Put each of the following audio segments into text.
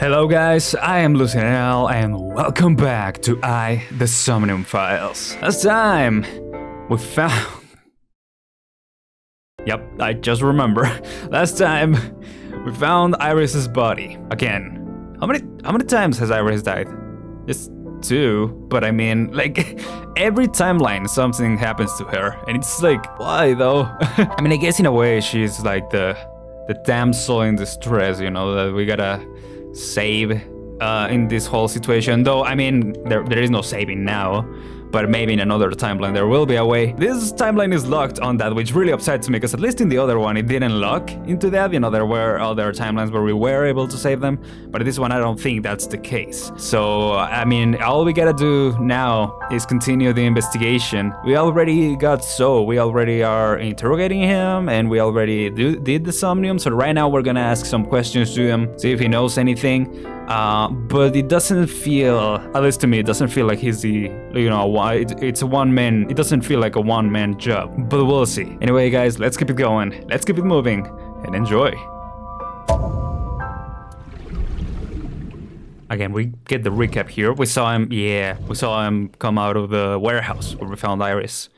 Hello guys, I am Luizen and welcome back to the Somnium files. Last time we found... Yep, I just remember. Last time we found Iris's body. Again, how many times has Iris died? Just 2, but I mean, like, every timeline something happens to her, and it's like, why though? I mean, I guess in a way she's like the damsel in distress, you know, that we gotta save in this whole situation. Though, I mean, there is no saving now, but maybe in another timeline there will be a way. This timeline is locked on that, which really upsets me, because at least in the other one it didn't lock into that. You know, there were other timelines where we were able to save them, but in this one I don't think that's the case. So, I mean, all we gotta do now is continue the investigation. We already got we already are interrogating him, and we already did the Somnium, so right now we're gonna ask some questions to him, see if he knows anything. But it doesn't feel, at least to me, it doesn't feel like he's the, you know, it's a one-man, it doesn't feel like a one-man job, but we'll see. Anyway guys, let's keep it going, let's keep it moving, and enjoy. Again, we get the recap here. We saw him come out of the warehouse where we found Iris.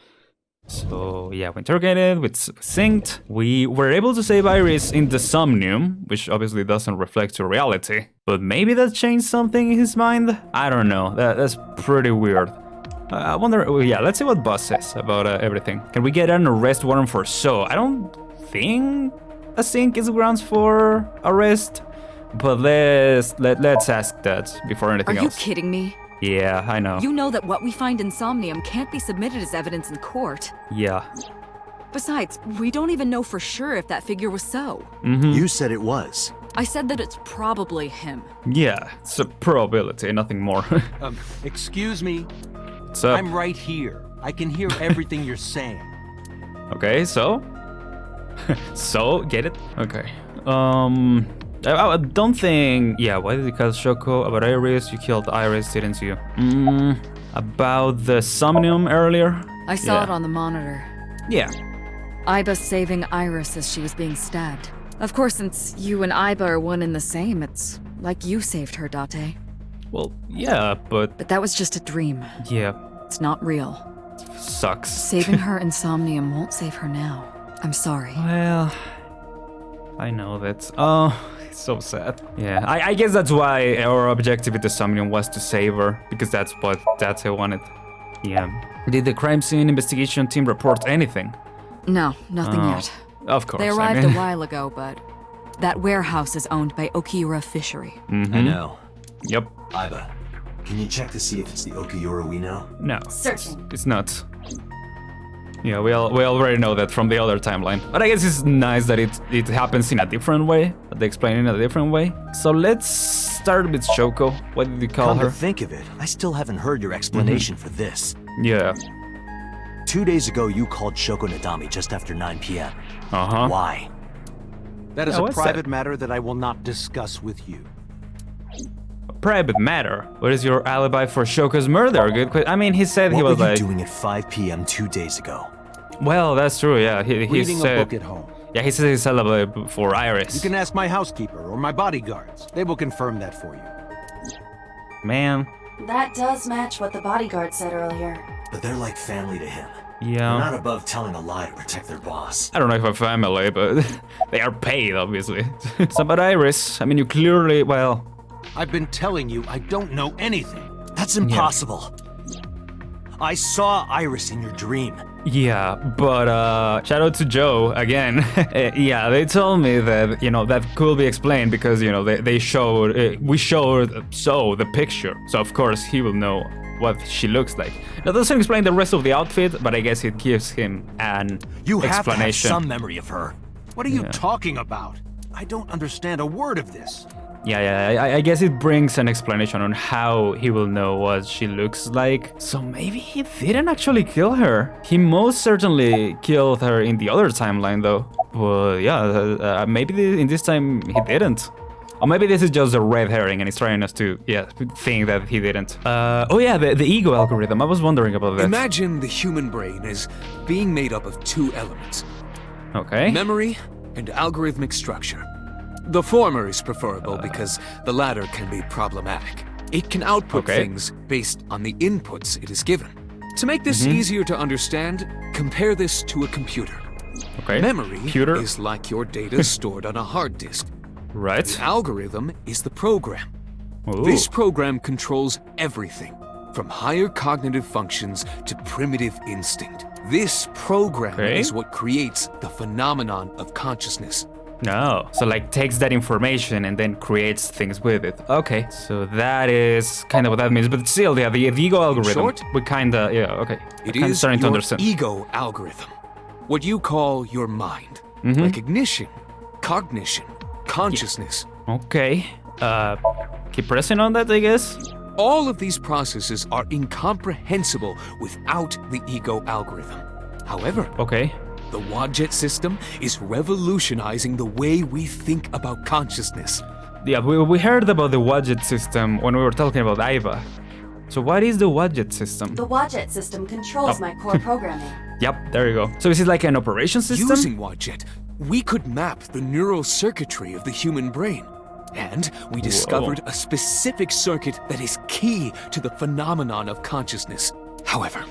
So yeah, we interrogated, we synced. We were able to save Iris in the Somnium, which obviously doesn't reflect to reality. But maybe that changed something in his mind? I don't know, that's pretty weird. I wonder, yeah, let's see what Boss says about everything. Can we get an arrest warrant for So? I don't think a sync is grounds for arrest, but let's ask that before anything else. Are you kidding me? Yeah, I know. You know that what we find in Somnium can't be submitted as evidence in court. Yeah. Besides, we don't even know for sure if that figure was So. You said it was. I said that it's probably him. Yeah, it's a probability, nothing more. Excuse me. What's up? I'm right here. I can hear everything you're saying. Okay, so? So, get it? Okay. I don't think... Yeah, why did you call Shoko? About Iris, you killed Iris, didn't you? About the Somnium earlier? I saw it on the monitor. Yeah. Iba saving Iris as she was being stabbed. Of course, since you and Iba are one and the same, it's like you saved her, Date. Well, yeah, but... But that was just a dream. Yeah. It's not real. Sucks. Saving her in Somnium won't save her now. I'm sorry. Well... I know that. Oh, it's so sad. Yeah, I guess that's why our objective with the Somnium was to save her, because that's what Date wanted. Yeah. Did the crime scene investigation team report anything? No, nothing yet. Of course. They arrived a while ago, but that warehouse is owned by Okiura Fishery. I know. Yep. Iba, can you check to see if it's the Okiura we know? No. Searching. It's not. Yeah, we already know that from the other timeline. But I guess it's nice that it happens in a different way, that they explain it in a different way. So let's start with Shoko. What did you call her? Come to think of it, I still haven't heard your explanation for this. Yeah. 2 days ago, you called Shoko Nadami just after 9 p.m. Uh-huh. Why? That is Yeah, a what's private that? matter that I will not discuss with you. Private matter? What is your alibi for Shoko's murder? Good question. I mean, he said he was What were you like... doing at 5 p.m. 2 days ago? Well, that's true, yeah. He Reading said... a book at home. Yeah, he said his alibi for Iris. You can ask my housekeeper or my bodyguards. They will confirm that for you. Man. That does match what the bodyguard said earlier. But they're like family to him. Yeah. They're not above telling a lie to protect their boss. I don't know if I'm family, but they are paid, obviously. So about Iris, I mean, you clearly, well... I've been telling you I don't know anything. That's impossible. I saw Iris in your dream. Yeah, but shout out to Joe again. Yeah, they told me that, you know, that could be explained because, you know, we showed So the picture. So of course he will know what she looks like. That doesn't explain the rest of the outfit, but I guess it gives him an You have to have explanation. some memory of her. What are you talking about? I don't understand a word of this. Yeah, I guess it brings an explanation on how he will know what she looks like. So maybe he didn't actually kill her. He most certainly killed her in the other timeline though. But yeah, maybe in this time he didn't. Or maybe this is just a red herring and he's trying us to, think that he didn't. Oh yeah, the ego algorithm. I was wondering about that. Imagine the human brain as being made up of 2 elements. Okay. Memory and algorithmic structure. The former is preferable because the latter can be problematic. It can output things based on the inputs it is given. To make this easier to understand, compare this to a computer. Okay. Memory is like your data stored on a hard disk. Right. The algorithm is the program. Ooh. This program controls everything, from higher cognitive functions to primitive instinct. This program is what creates the phenomenon of consciousness. No. So like takes that information and then creates things with it. Okay. So that is kind of what that means. But still, yeah, the ego algorithm. Short, we kinda, yeah, okay. It I'm is starting to your understand. ego algorithm. What you call your mind. Recognition, cognition, consciousness. Okay. Keep pressing on that, I guess. All of these processes are incomprehensible without the ego algorithm. However, the Wadjet system is revolutionizing the way we think about consciousness. Yeah, we heard about the Wadjet system when we were talking about Aiba. So what is the Wadjet system? The Wadjet system controls my core programming. Yep, there you go. So is it like an operation system? Using Wadjet, we could map the neural circuitry of the human brain. And we discovered a specific circuit that is key to the phenomenon of consciousness. However,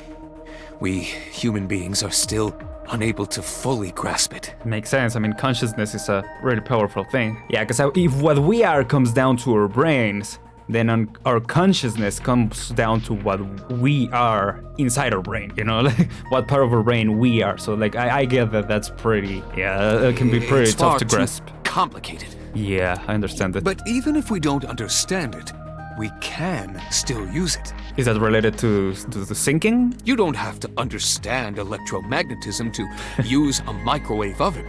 we human beings are still unable to fully grasp it. Makes sense. I mean, consciousness is a really powerful thing. Yeah, because if what we are comes down to our brains, then our consciousness comes down to what we are inside our brain, you know, like what part of our brain we are. So like, I get that that's pretty, it can be pretty tough to grasp. Complicated. Yeah, I understand that. But even if we don't understand it, we can still use it. Is that related to the syncing? You don't have to understand electromagnetism to use a microwave oven.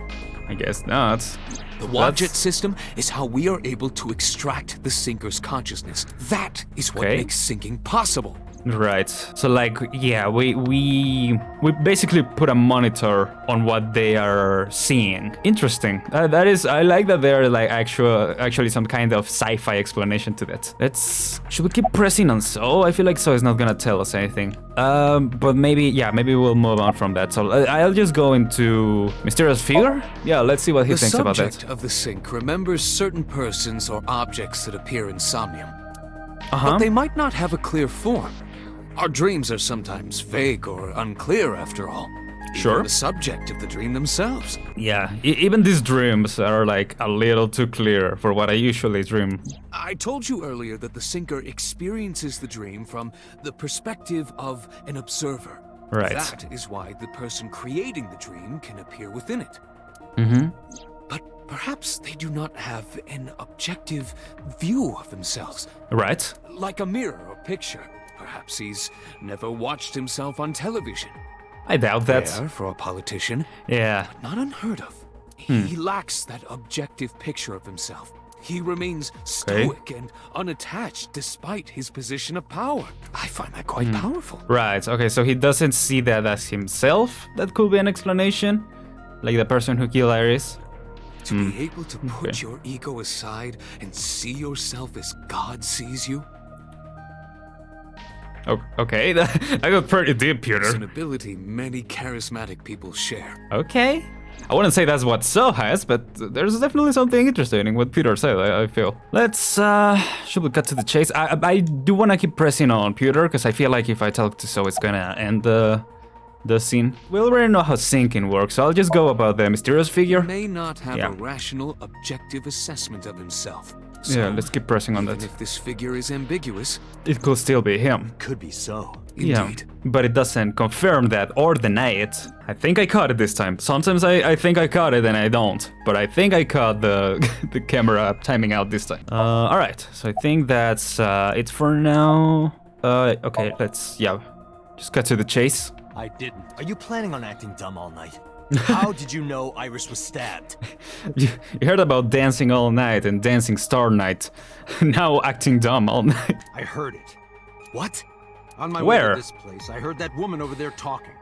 I guess not. The Wadjet system is how we are able to extract the sinker's consciousness. That is what makes syncing possible. Right. So like, yeah, we basically put a monitor on what they are seeing. Interesting. That is, I like that there are like actually some kind of sci-fi explanation to that. Should we keep pressing on So? I feel like So is not gonna tell us anything. But maybe we'll move on from that. So I'll just go into Mysterious Figure. Yeah, let's see what he thinks about that. The subject of the sync remembers certain persons or objects that appear in Somnium. But they might not have a clear form. Our dreams are sometimes vague or unclear, after all. Even the subject of the dream themselves. Yeah, even these dreams are like a little too clear for what I usually dream. I told you earlier that the sinker experiences the dream from the perspective of an observer. Right. That is why the person creating the dream can appear within it. But perhaps they do not have an objective view of themselves. Right. Like a mirror or picture. Perhaps he's never watched himself on television. I doubt that. Rare for a politician. Yeah. But not unheard of. He lacks that objective picture of himself. He remains stoic and unattached despite his position of power. I find that quite powerful. Right, okay, so he doesn't see that as himself? That could be an explanation? Like the person who killed Iris? To be able to put your ego aside and see yourself as God sees you? Oh, okay, that got pretty deep, Peter. It's an ability many charismatic people share. Okay. I wouldn't say that's what So has, but there's definitely something interesting in what Peter said, I feel. Let's, should we cut to the chase? I do want to keep pressing on Peter, because I feel like if I talk to So, it's gonna end the scene. We already know how syncing works, so I'll just go about the mysterious figure. He may not have a rational, objective assessment of himself. So, yeah, let's keep pressing on that. Even if this figure is ambiguous, it could still be him. Could be So. Indeed. Yeah, but it doesn't confirm that or deny it. I think I caught it this time. Sometimes I think I caught it and I don't. But I think I caught the camera timing out this time. Alright, so I think that's it for now. Okay, let's, just cut to the chase. I didn't. Are you planning on acting dumb all night? How did you know Iris was stabbed? You heard about dancing all night and dancing star night. Now acting dumb all night. I heard it. What? On my Where? way to this place, I heard that woman over there talking.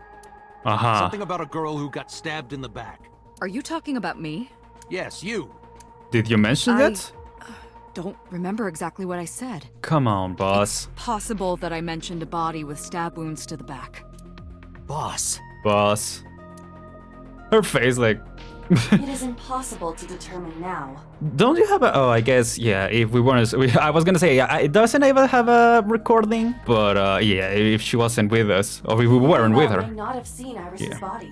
Uh-huh. Something about a girl who got stabbed in the back. Are you talking about me? Yes, you. Did you mention that? Don't remember exactly what I said. Come on, boss. Possible that I mentioned a body with stab wounds to the back. Boss. Boss. Her face like, It is impossible to determine now. Don't you have a? Oh, I guess yeah. If we weren't, I was gonna say yeah. It doesn't even have a recording, but yeah. If she wasn't with us, or if we weren't with her. May not have seen Iris's body.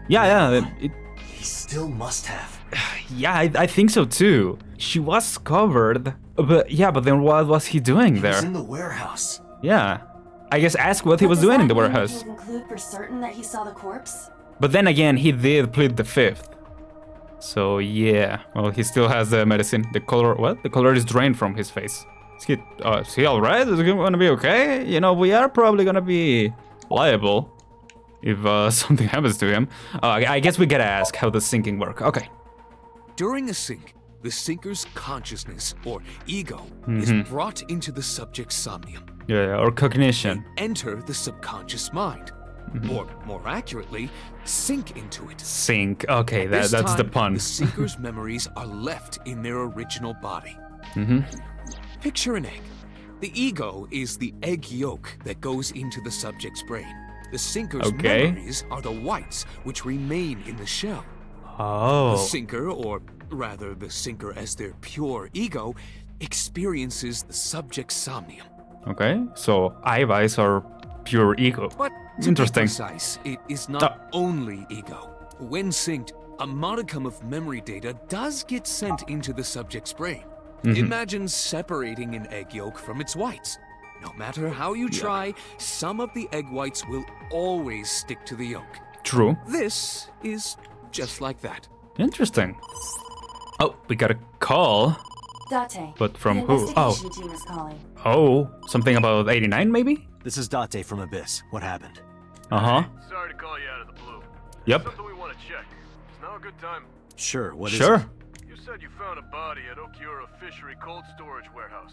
Yeah. He still must have. Yeah, I think so too. She was covered, but yeah. But then what was he doing He was there? in the warehouse. Yeah. I guess ask what he was doing in the warehouse. Does that mean we can conclude for certain that he saw the corpse? But then again, he did plead the fifth. So yeah, well, he still has the medicine. The color, what? The color is drained from his face. Is he all right? Is he gonna be okay? You know, we are probably gonna be liable if something happens to him. I guess we gotta ask how the sinking work. Okay. During a sync, the sinker's consciousness, or ego, is brought into the subject's somnium. Yeah, or cognition. Enter the subconscious mind. Or, more accurately, sink into it. Sink. Okay, This that's the time, pun. The sinker's memories are left in their original body. Picture an egg. The ego is the egg yolk that goes into the subject's brain. The sinker's memories are the whites, which remain in the shell. Oh. The sinker, or rather the sinker as their pure ego, experiences the subject's somnium. Okay, so Aiba is our pure ego. But to Interesting. be precise, it is not only ego. When synced, a modicum of memory data does get sent into the subject's brain. Imagine separating an egg yolk from its whites. No matter how you try, some of the egg whites will always stick to the yolk. True. This is just like that. Interesting. Oh, we got a call. Date. But from the who? investigation team is calling. Oh, something about 89 maybe? This is Date from Abyss. What happened? Uh-huh. Sorry to call you out of the blue. Yep. Something we want to check. Is now a good time? Sure, what is Sure. it? You said you found a body at Okiura Fishery Cold Storage Warehouse.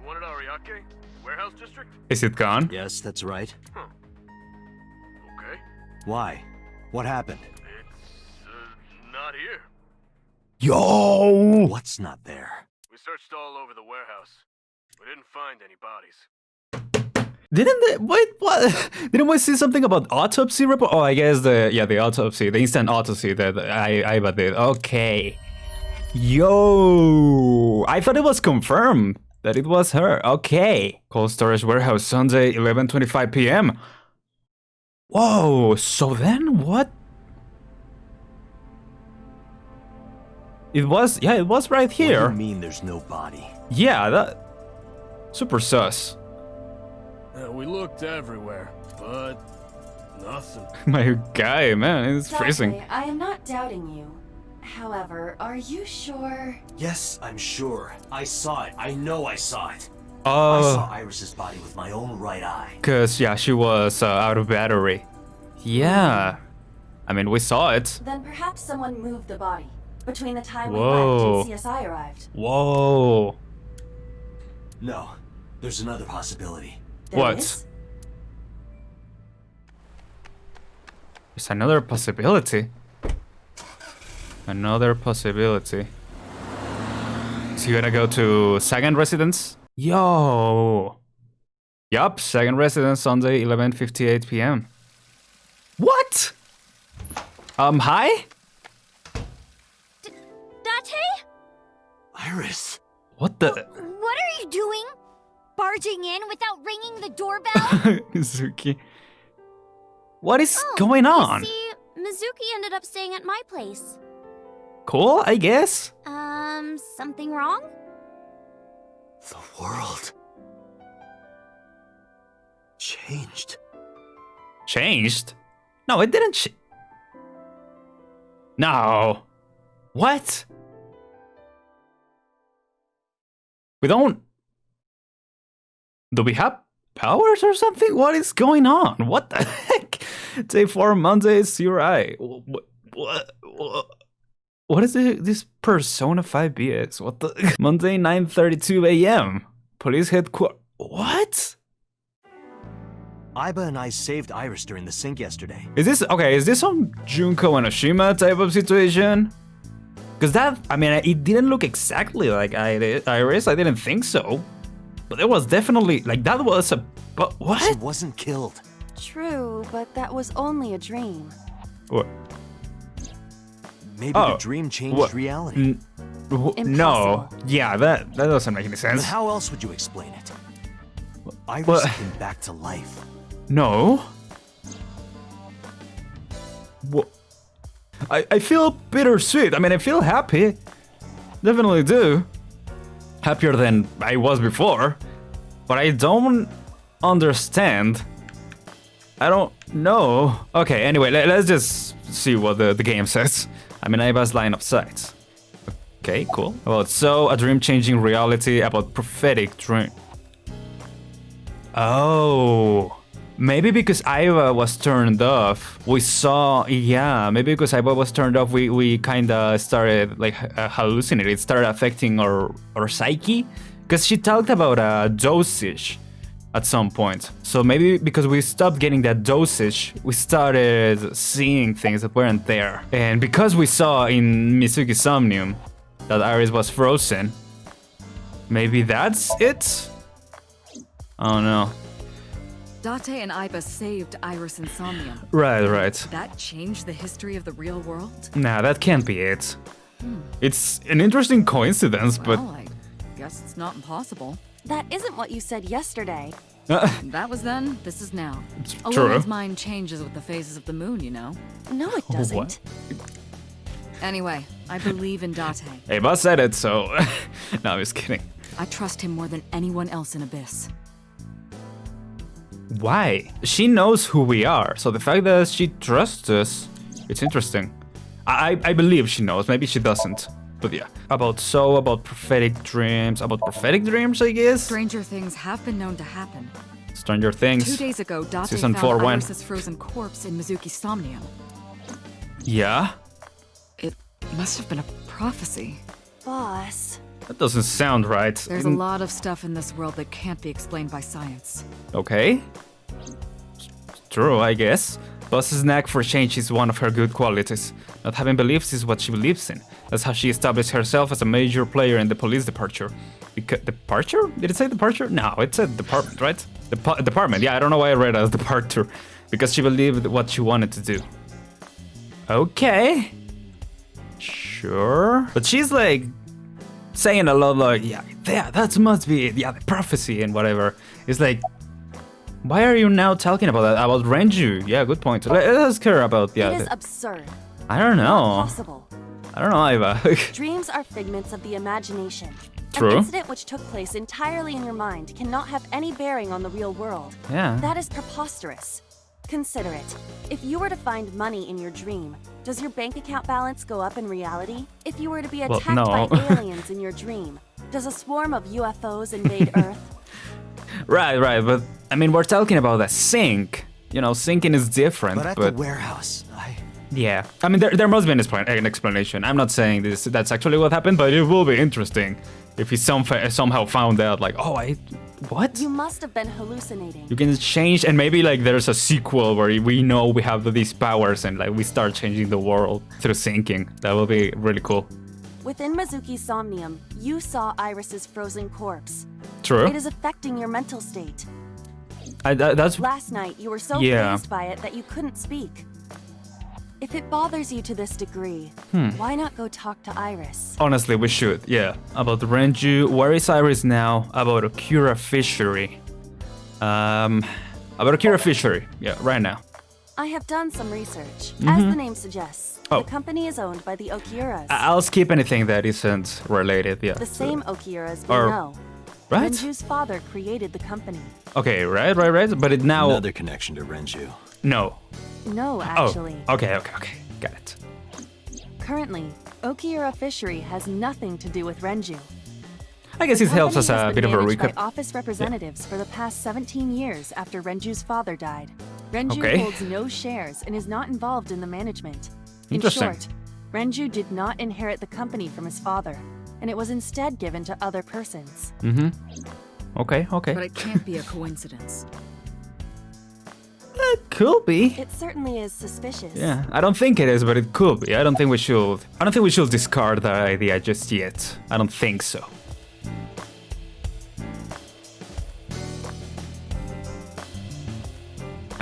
The one at Ariake? Warehouse District? Is it gone? Yes, that's right. Okay. Why? What happened? It's, not here. Yo! What's not there? We searched all over the warehouse. We didn't find any bodies. What? Didn't we see something about autopsy report? Oh, I guess the autopsy, the instant autopsy that Aiba did. Okay. Yo! I thought it was confirmed that it was her. Okay. Cold storage warehouse, Sunday, 11:25 p.m. Whoa, so then what? It was right here. What do you mean there's no body? Yeah, that super sus. We looked everywhere, but nothing. My guy, man, it's Date, freezing. I am not doubting you. However, are you sure? Yes, I'm sure. I saw it. I know I saw it. I saw Oh, Iris's body with my own right eye. cause yeah, she was out of battery. Yeah, I mean we saw it. Then perhaps someone moved the body between the time Whoa. we left and CSI arrived. Whoa. No, there's another possibility. There What? is? There's another possibility. Another possibility. Is he gonna go to second residence? Yo. Yup, second residence Sunday, 11:58 p.m. What? Hi? Date? Iris! What the? What are you doing? Barging in without ringing the doorbell? Suki. What is going on? You see, Mizuki ended up staying at my place. Cool, I guess. Something wrong? The world changed. Changed? No, it didn't No. What? We don't... Do we have powers or something? What is going on? What the heck? Day 4, Monday, CRI. What is this Persona 5 BX? What the... Monday, 9:32 a.m. Police headquarters... What? Aiba and I saved Iris during the sync yesterday. Is this some Junko and Oshima type of situation? Because that, I mean, it didn't look exactly like Iris. I didn't think so. But there was definitely, like, that was a... But She what? wasn't killed. True, but that was only a dream. What? Maybe Oh, the dream changed what? reality. No. Impossible. Yeah, that doesn't make any Then sense. how else would you explain it? Iris What? came back to life. No. What? I feel bittersweet. I mean, I feel happy. Definitely do. Happier than I was before. But I don't understand. I don't know. Okay, anyway, let's just see what the game says. I mean, Iva's line of sight. Okay, cool. About a dream-changing reality about prophetic dream. Oh. Maybe because Iva was turned off, we saw, yeah, maybe because Iva was turned off, we kind of started like hallucinating. It started affecting our psyche. Because she talked about a dosage at some point. So maybe because we stopped getting that dosage, we started seeing things that weren't there. And because we saw in Mizuki's Somnium that Iris was frozen, maybe that's it? Oh no. Date and Iba saved Iris and Somnium. Right. That changed the history of the real world? Nah, that can't be it. It's an interesting coincidence, but... Well, I guess it's not impossible. That isn't what you said yesterday. That was then, this is now. A true. woman's mind changes with the phases of the moon, you know? No, it doesn't. Anyway, I believe in Date. Hey, boss said it, so... No, I'm just kidding. I trust him more than anyone else in Abyss. Why? She knows who we are, so the fact that she trusts us, it's interesting. I believe she knows, maybe she doesn't. But yeah, about prophetic dreams, I guess? Stranger things have been known to happen. Stranger Things. 2 days ago, Date Season found 4 when? Iris's frozen corpse in Mizuki's Somnium. Yeah? It must have been a prophecy. Boss. That doesn't sound right. There's a lot of stuff in this world that can't be explained by science. Okay. True, I guess. Boss's knack for change is one of her good qualities. Not having beliefs is what she believes in. That's how she established herself as a major player in the police departure. Departure? Did it say departure? No, it said department, right? Department, yeah, I don't know why I read it as departure. Because she believed what she wanted to do. Okay. Sure. But she's like... saying a lot like, yeah, that must be it. Yeah, the prophecy and whatever. It's like... why are you now talking about that? About Renju? Yeah, good point. Let's care about the It other. is absurd. I don't Not know. possible. I don't know, Iva. Dreams are figments of the imagination. True. An incident which took place entirely in your mind cannot have any bearing on the real world. Yeah. That is preposterous. Consider it. If you were to find money in your dream, does your bank account balance go up in reality? If you were to be attacked no. by aliens in your dream, does a swarm of UFOs invade Earth? Right, but I mean, we're talking about a sink. You know, sinking is different, But at the warehouse, yeah. I mean, there must be an explanation. I'm not saying that's actually what happened, but it will be interesting if he somehow found out, like, oh, what? You must have been hallucinating. You can change, and maybe like there's a sequel where we know we have these powers and like we start changing the world through sinking. That will be really cool. Within Mizuki's Somnium, you saw Iris's frozen corpse. True. It is affecting your mental state. That's Last night, you were so Yeah. fazed by it that you couldn't speak. If it bothers you to this degree, why not go talk to Iris? honestly, we should. Yeah. About Renju, where is Iris now? About Akira Fishery. About Akira Fishery. Yeah, right now. I have done some research. As the name suggests, Oh. the company is owned by the Okiuras. I'll skip anything that isn't related. Yeah. The same Okiuras we Or- know. Right? Renju's father created the company. Okay, right. But it now. another connection to Renju. No. No, actually. Oh. Okay. Got it. Currently, Okiura Fishery has nothing to do with Renju. I guess The it helps us company a has bit been of a managed recap. by office representatives for the past 17 years after Renju's father died. Renju Okay. holds no shares and is not involved in the management. In Interesting. short, Renju did not inherit the company from his father, and it was instead given to other persons. Okay. But it can't be a coincidence. It could be. It certainly is suspicious. Yeah, I don't think it is, but it could be. I don't think we should discard that idea just yet. I don't think so.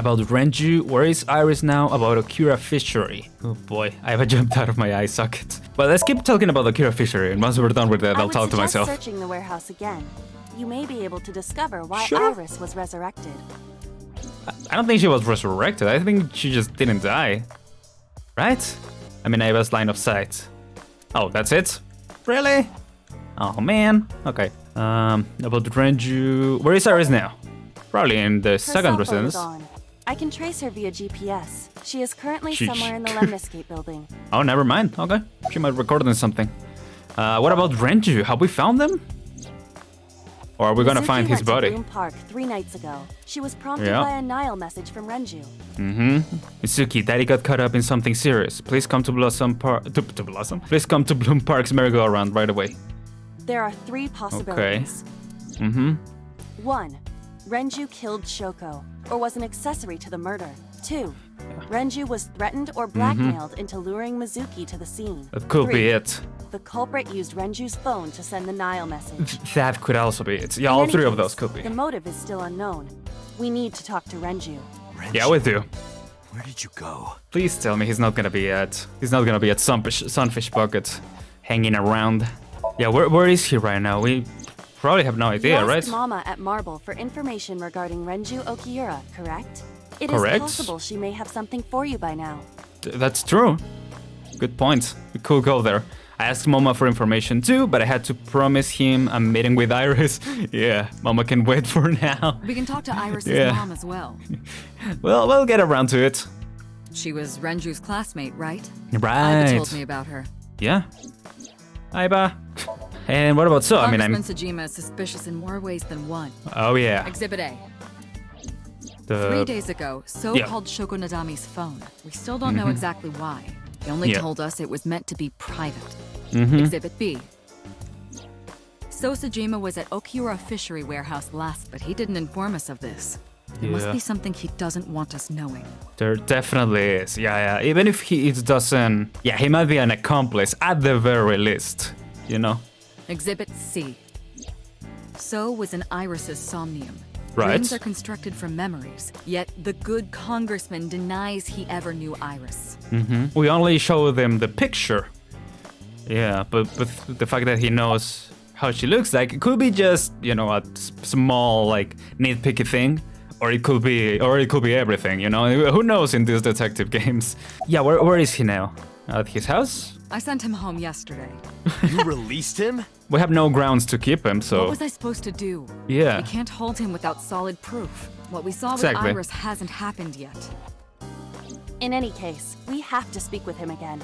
About Renju, where is Iris now? About Okura Fishery. Oh boy, I have jumped out of my eye socket. But let's keep talking about Okura Fishery, and once we're done with that, I'll talk to myself. I would suggest searching the warehouse again. You may be able to discover why Sure. Iris was resurrected. I don't think she was resurrected. I think she just didn't die. Right? I mean, Ava's line of sight. Oh, that's it? Really? Oh man. Okay. About Renju, where is Iris now? Probably in the Her second cell phone is residence. on. I can trace her via GPS. She is currently Sheesh. somewhere in the Lemniscate building. Oh, never mind. Okay. She might record on something. What about Renju? Have we found them? Or are we gonna Mizuki find his went to body? Bloom Park 3 nights ago. She was prompted Yeah. by a Nile message from Renju. Mizuki, Daddy got caught up in something serious. Please come to Blossom Park. To Blossom? Please come to Bloom Park's merry-go-round right away. There are 3 possibilities. 1. Renju killed Shoko, or was an accessory to the murder. 2. Renju was threatened or blackmailed into luring Mizuki to the scene. That could 3. be it. The culprit used Renju's phone to send the Nile message. That could also be it. Yeah, In all any 3 of case, those could be. The motive is still unknown. We need to talk to Renju. Yeah, we do. Where did you go? Please tell me he's not gonna be at Sunfish Bucket, hanging around. Yeah, where is he right now? We probably have no idea, You right? asked Mama at Marble for information regarding Renju Okiura, correct? It is Correct. possible she may have something for you by now. That's true. Good point. We could go there. I asked Mama for information too, but I had to promise him a meeting with Iris. Yeah, Mama can wait for now. We can talk to Iris's Yeah. mom as well. Well, we'll get around to it. She was Renju's classmate, right? Right. Iba told me about her. Yeah. Aiba. And what about So? I mean, Congressman Sejima is suspicious in more ways than one. Oh yeah. Exhibit A. The 3 days ago, So yeah. called Shoko Nadami's phone. We still don't know exactly why. He only Yeah. told us it was meant to be private. Exhibit B. So Sejima was at Okiura Fishery Warehouse last, but he didn't inform us of this. There must Yeah. be something he doesn't want us knowing. There definitely is. Yeah. Even if he doesn't, yeah, he might be an accomplice at the very least. You know. Exhibit C. So was in Iris's Somnium. Right. Dreams are constructed from memories, yet the good congressman denies he ever knew Iris. We only show them the picture. Yeah, but the fact that he knows how she looks like, it could be just, you know, a small like nitpicky thing, or it could be everything, you know. Who knows in these detective games? Yeah, where is he now? At his house? I sent him home yesterday. You released him? We have no grounds to keep him, What so was I supposed to do? yeah. We can't hold him without solid proof. What we saw Exactly. with Iris hasn't happened yet. In any case, we have to speak with him again.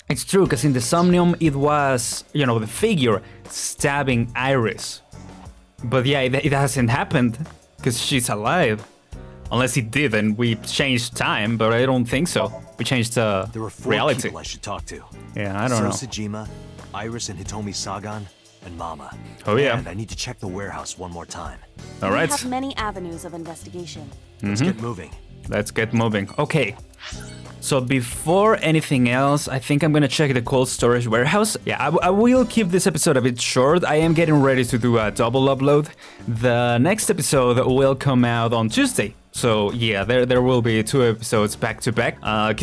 It's true, because in the Somnium it was, you know, the figure stabbing Iris. But yeah, it hasn't happened, because she's alive. Unless it did, and we changed time, but I don't think so. We changed There were 4 reality. people I should talk to. Yeah, I don't know. Sejima, Iris and Hitomi Sagan, and Mama. Oh, yeah. And I need to check the warehouse one more time. All We right, have many avenues of investigation. Let's get moving. let's get moving. Okay. So before anything else, I think I'm gonna check the cold storage warehouse. Yeah, I will keep this episode a bit short. I am getting ready to do a double upload. The next episode will come out on Tuesday. So yeah, there will be 2 episodes back to back,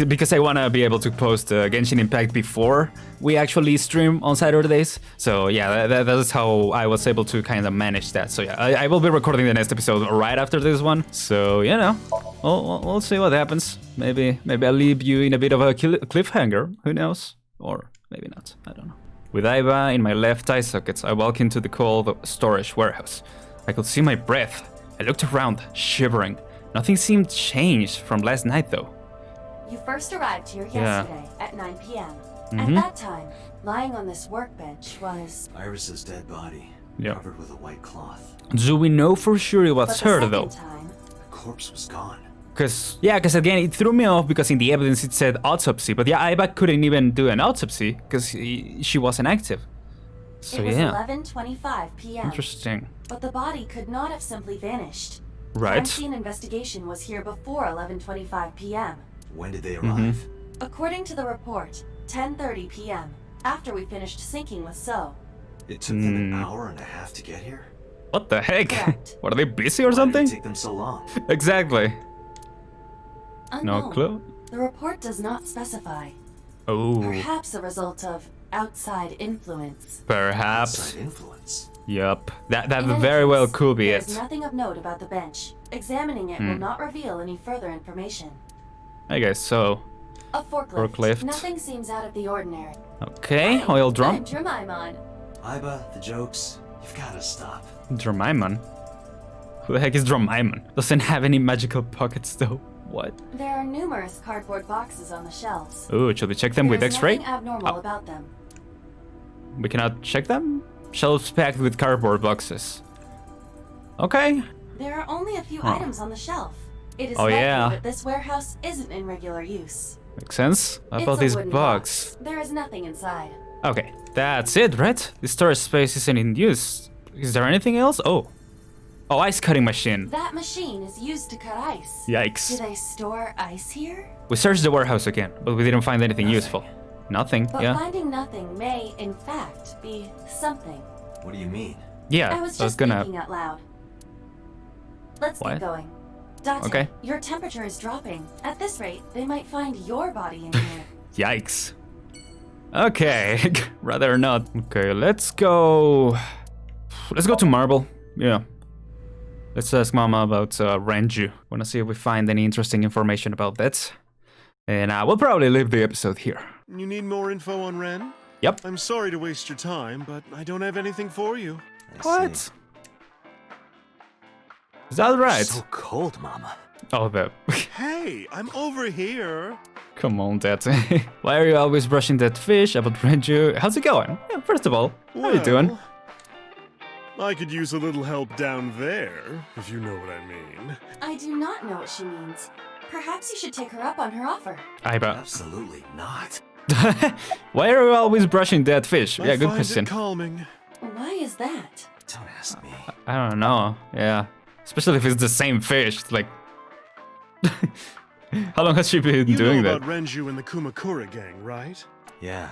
because I wanna be able to post Genshin Impact before we actually stream on Saturdays. So yeah, that's how I was able to kind of manage that. So yeah, I will be recording the next episode right after this one. So you know, we'll see what happens. Maybe I'll leave you in a bit of a cliffhanger. Who knows? Or maybe not. I don't know. With Aiba in my left eye sockets, I walk into the cold storage warehouse. I could see my breath. I looked around, shivering. Nothing seemed changed from last night, though. You first arrived here Yeah. yesterday at 9 p.m. At that time, lying on this workbench was... Iris's dead body, Yeah. covered with a white cloth. Do we know for sure it But was the her, second though? time, The corpse was gone. Because again, it threw me off because in the evidence it said autopsy. But yeah, Aiba couldn't even do an autopsy because she wasn't active. So it was yeah, 11:25 p.m. interesting. But the body could not have simply vanished. Right. Crime scene investigation was here before 11:25 p.m. When did they arrive? According to the report, 10:30 p.m. After we finished syncing with So. It took them an hour and a half to get here? What the heck? Correct. What, are they busy or Why did something? it take them so long? Exactly. No Unknown. clue. The report does not specify. Oh, Perhaps a result of outside influence. perhaps. Outside influence. Yup. That In any very well case, could be there's it. nothing of note about the bench. Examining it will not reveal any further information. I guess so. A forklift. Forklift. Nothing seems out of the ordinary. Okay, oil drum. I'm Jemimon. Iba, the jokes, you've gotta stop. Dromaiman. Who the heck is Dromaiman? Doesn't have any magical pockets though. What? There are numerous cardboard boxes on the shelves. Ooh, should we check them with There's X-ray? nothing abnormal Oh. about them. We cannot check them? Shelves packed with cardboard boxes. Okay. There are only a few items on the shelf. It is Oh, likely yeah. that this warehouse isn't in regular use. Makes sense. How It's about a this wooden box? There is nothing inside. Okay, that's it, right? The storage space isn't in use. Is there anything else? Oh. Oh, ice cutting machine. That machine is used to cut ice. Yikes. Do they store ice here? We searched the warehouse again, but we didn't find anything useful. Nothing, But yeah. finding nothing may, in fact, be something. What do you mean? Yeah, I was just thinking out loud. Let's What? get going. Date, Okay. your temperature is dropping. At this rate, they might find your body in here. Yikes. Okay, rather not. Okay, let's go. Let's go to Marble. Yeah. Let's ask Mama about Renju. Wanna see if we find any interesting information about that. And we'll probably leave the episode here. You need more info on Ren? Yep. I'm sorry to waste your time, but I don't have anything for you. I What? see. Is that right? So cold, Mama. Oh, the. Hey, I'm over here. Come on, Dad. Why are you always brushing that fish about Renju? How's it going? Yeah, first of all, how are you doing? I could use a little help down there, if you know what I mean. I do not know what she means. Perhaps you should take her up on her offer. Absolutely not. Why are you always brushing that fish? I Yeah, good find question. it calming. Why is that? Don't ask me. I don't know. Yeah. Especially if it's the same fish. It's like. How long has she been You doing know that? about Renju and the Kumakura gang, right? Yeah,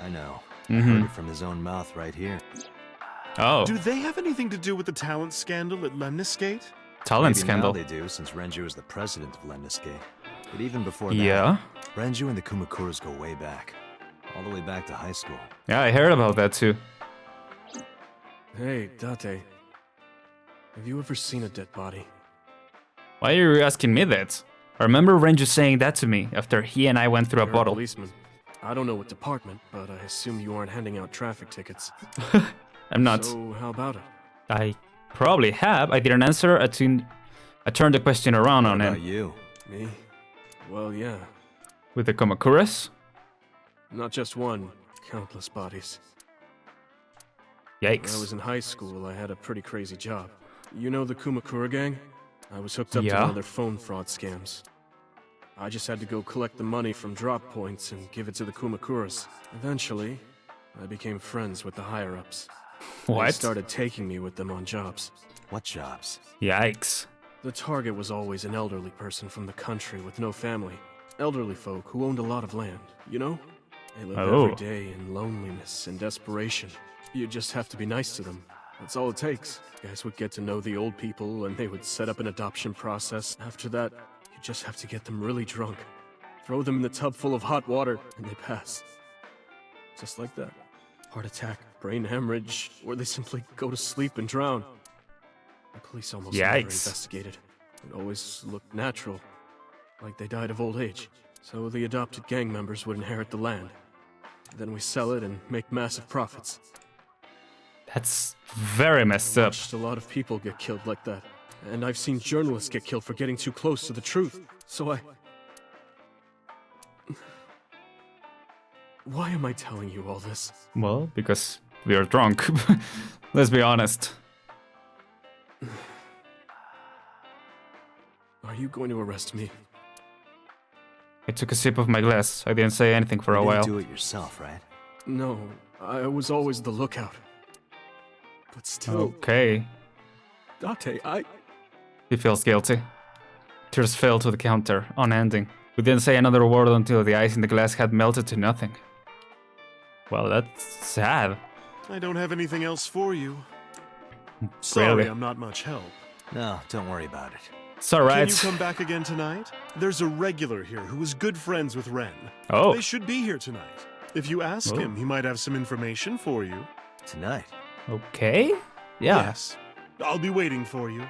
I know. I Mhm. heard it from his own mouth right here. Oh, Do they have anything to do with the talent scandal at Lemniscate? talent Maybe scandal. Now they do, since Renju is the president of Lemniscate. But even before that, Yeah. Renju and the Kumakuras go way back. All the way back to high school. Yeah, I heard about that too. Hey, Date. Have you ever seen a dead body? Why are you asking me that? I remember Renju saying that to me after he and I went through a You're bottle. policeman. I don't know what department, but I assume you aren't handing out traffic tickets. I'm not. So, how about it? I probably have. I didn't answer. I turned the question around on What about him. you? Me? Well, yeah. With the Komakuras? Not just one, countless bodies. When I was Yikes. in high school, I had a pretty crazy job. You know the Kumakura gang? I was hooked up Yeah. to one of their phone fraud scams. I just had to go collect the money from drop points and give it to the Kumakuras. Eventually, I became friends with the higher-ups. They What? started taking me with them on jobs. What jobs? Yikes. The target was always an elderly person from the country with no family. Elderly folk who owned a lot of land, you know? They live Oh. every day in loneliness and desperation. You just have to be nice to them. That's all it takes. Guys would get to know the old people and they would set up an adoption process. After that, you just have to get them really drunk. Throw them in the tub full of hot water and they pass. Just like that. Heart attack, brain hemorrhage, or they simply go to sleep and drown. The police almost never Yikes. investigated. It always looked natural, like they died of old age. So the adopted gang members would inherit the land. Then we sell it and make massive profits. That's very messed up. Watched a lot of people get killed like that. And I've seen journalists get killed for getting too close to the truth. So I... Why am I telling you all this? Well, because we are drunk. Let's be honest. Are you going to arrest me? I took a sip of my glass. I didn't say anything for a You while. didn't do it yourself, right? No, I was always the lookout. But still, Okay. Date, I... He feels guilty. Tears fell to the counter, unending. We didn't say another word until the ice in the glass had melted to nothing. Well, that's sad. I don't have anything else for you. Sorry, Really? I'm not much help. No, don't worry about it. It's alright. Can you come back again tonight? There's a regular here who is good friends with Ren. Oh. They should be here tonight. If you ask him, he might have some information for you. Tonight. Okay. Yeah. Yes. I'll be waiting for you.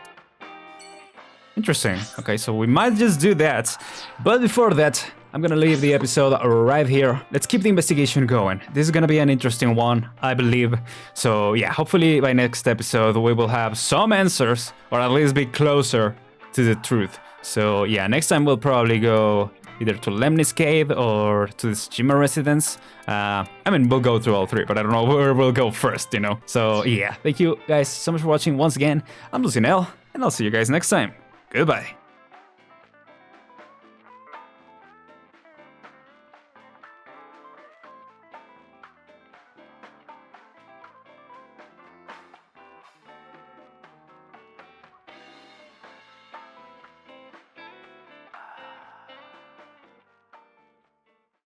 Interesting. Okay, so we might just do that. But before that, I'm gonna leave the episode right here. Let's keep the investigation going. This is gonna be an interesting one, I believe. So yeah, hopefully by next episode we will have some answers, or at least be closer to the truth. So yeah, next time we'll probably go either to Lemnis Cave or to the Shima residence. I mean, we'll go through all three, but I don't know where we'll go first, you know? So yeah, thank you guys so much for watching once again. I'm Luizen, and I'll see you guys next time. Goodbye.